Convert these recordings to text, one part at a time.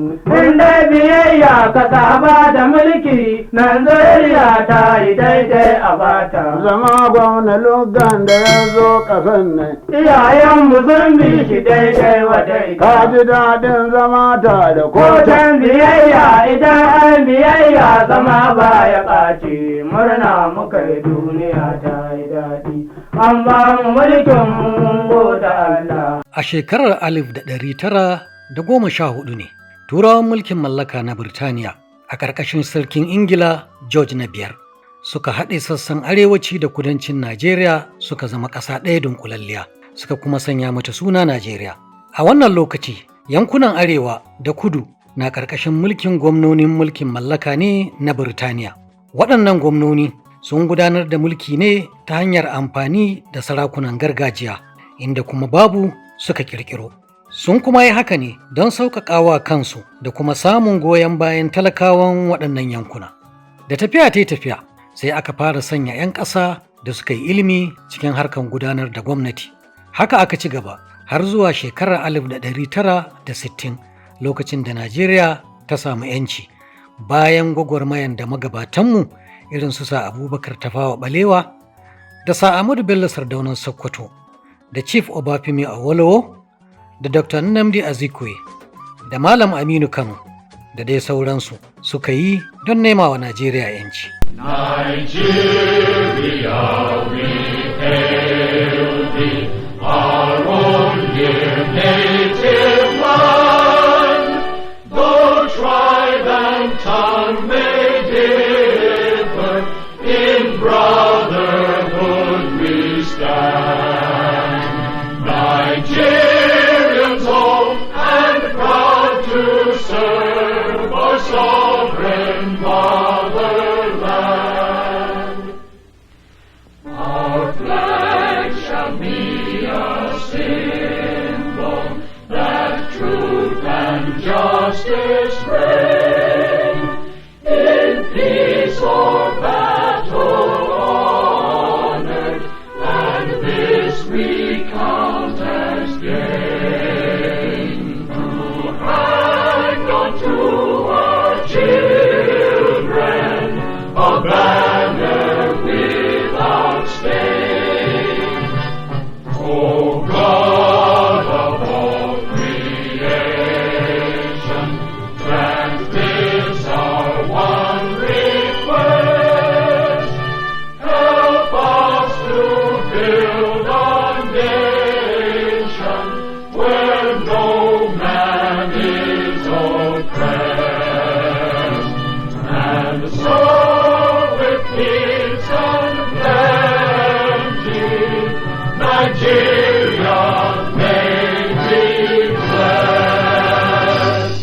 Inda biyayya ka saba da mulki, Najeriya ta yi daidai a bata. Zama gwamna lugan da ya zo ƙasan nan. Iyayenmu sun bi shi daidai wa daidai. Ka ji daɗin zama ta da Kotan biyayya idan an biyayya zama ba ya ɓaci. Murna muka yi duniya ta yi daɗi. An ba mu mulkin mun gode Allah. A shekarar 1914 ne. Turawan mulkin mallaka na Birtaniya a ƙarƙashin sarkin Ingila George na biyar suka haɗe sassan arewaci da kudancin Najeriya suka zama ƙasa ɗaya dunkulalliya suka kuma sanya mata suna Najeriya. A wannan lokaci yankunan arewa da kudu na ƙarƙashin mulkin gwamnonin mulkin mallaka ne na Birtaniya. Waɗannan gwamnoni sun gudanar da mulki ne ta hanyar amfani da sarakunan gargajiya inda kuma babu suka ƙirƙiro. Sun kuma yi haka ne don sauƙaƙawa kansu da kuma samun goyon bayan talakawan waɗannan yankuna. Da tafiya ta tafiya sai aka fara sanya 'yan ƙasa da suka yi ilimi cikin harkar gudanar da gwamnati. Haka aka ci gaba har zuwa shekarar 1960 lokacin da Najeriya ta samu 'yanci bayan gwagwarmayan da magabatanmu irin su sa Abubakar Tafawa Balewa da sa Ahmadu Bello Sardaunan Sokoto da Chief Obafemi Awolowo da Dr. Nnamdi Azikwe da Malam Aminu Kano da dai sauransu suka yi don nema wa Najeriya 'yanci. Nigeria, we hail thee, our own dear native land. Though tribe and tongue may differ, in brotherhood we stand. Nigeria, serve our sovereign motherland. Our flag shall be a symbol that truth and justice reign. In peace or battle honored, and this we count as gain. To our children, a banner without stain. O God of all creation, grant this our one request. Help us to build a nation where no man is oppressed, and so with peace and plenty, Nigeria may be blessed.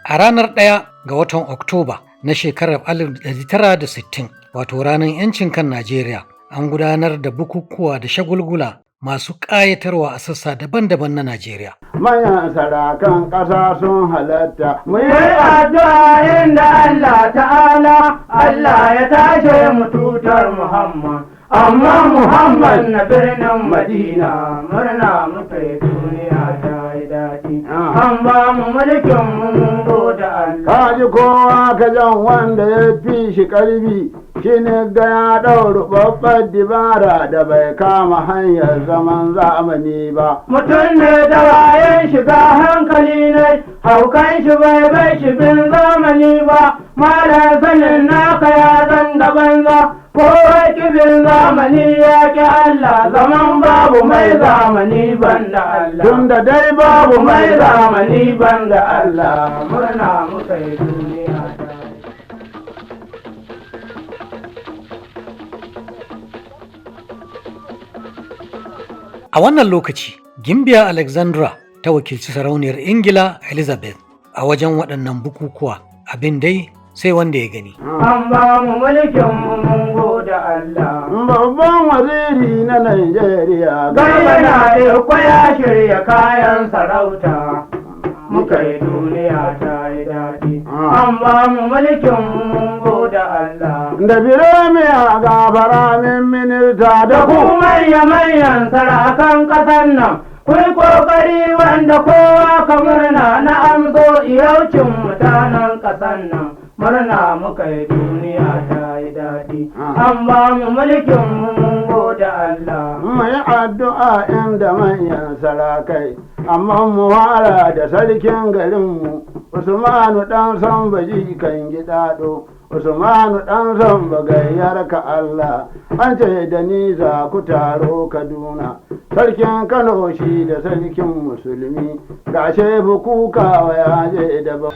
A ranar 1 ga watan Oktoba na shekarar 1960, wato ranar 'yancin kan Najeriya, an gudanar da bukukuwa da shagulgula masu ƙayatarwa a sassa daban-daban na Najeriya. Manyan sarakan ƙasa sun halatta. Mu yi addu'a inda Allah ta'ala, Allah ya tashe mu tutar Muhammad. Amma Muhammad na birnin Madina, murna muka yi duniya ta yi daɗi. An ba mu mulkin mun gode Allah. Ka ji kowa ka jan wanda ya fi shi ƙarfi, shi ne ga ya ɗauri babbar dibara da bai kama hanyar zaman zamani ba. Mutum ne da wayan shiga hankali ne, haukan shi bai shi bin zamani ba, malam sanin naka ya zan da banza. Kowa kibin zamani ya ki Allah, zaman babu mai zamani banda Allah. Tunda dai babu mai zamani banda Allah, murna muka yi duniya ta. A wannan lokaci, Gimbiya Alexandra ta wakilci sarauniyar Ingila Elizabeth a wajen waɗannan bukukuwa, abin dai sai wanda ya gani. An ba mu mulkin mun gode Allah. Babban waziri na Najeriya. Gayyana Eko ya shirya kayan sarauta, muka yi duniya ta yi daɗi. An ba mu mulkin mun gode Allah. Da biremiya ga faramin minista Da ku manya-manyan sarakan ƙasar nan, Kun kokari wanda kowa ka murna na amso iyaucin mutanen ƙasan nan. Murna muka yi duniya ta yi daɗi. An ba mu mulkin mun gode Allah. Mai addu'a inda manyan sarakai, amma mu fara da sarkin garinmu, Usmanu ɗan son baji kan gidaɗo. Usmanu ɗan son bagayyar ka Allah, an ce da ni za ku taro Kaduna. Sarkin Kano shi da sarkin Musulmi, gashe bukuka wa yaje da ba.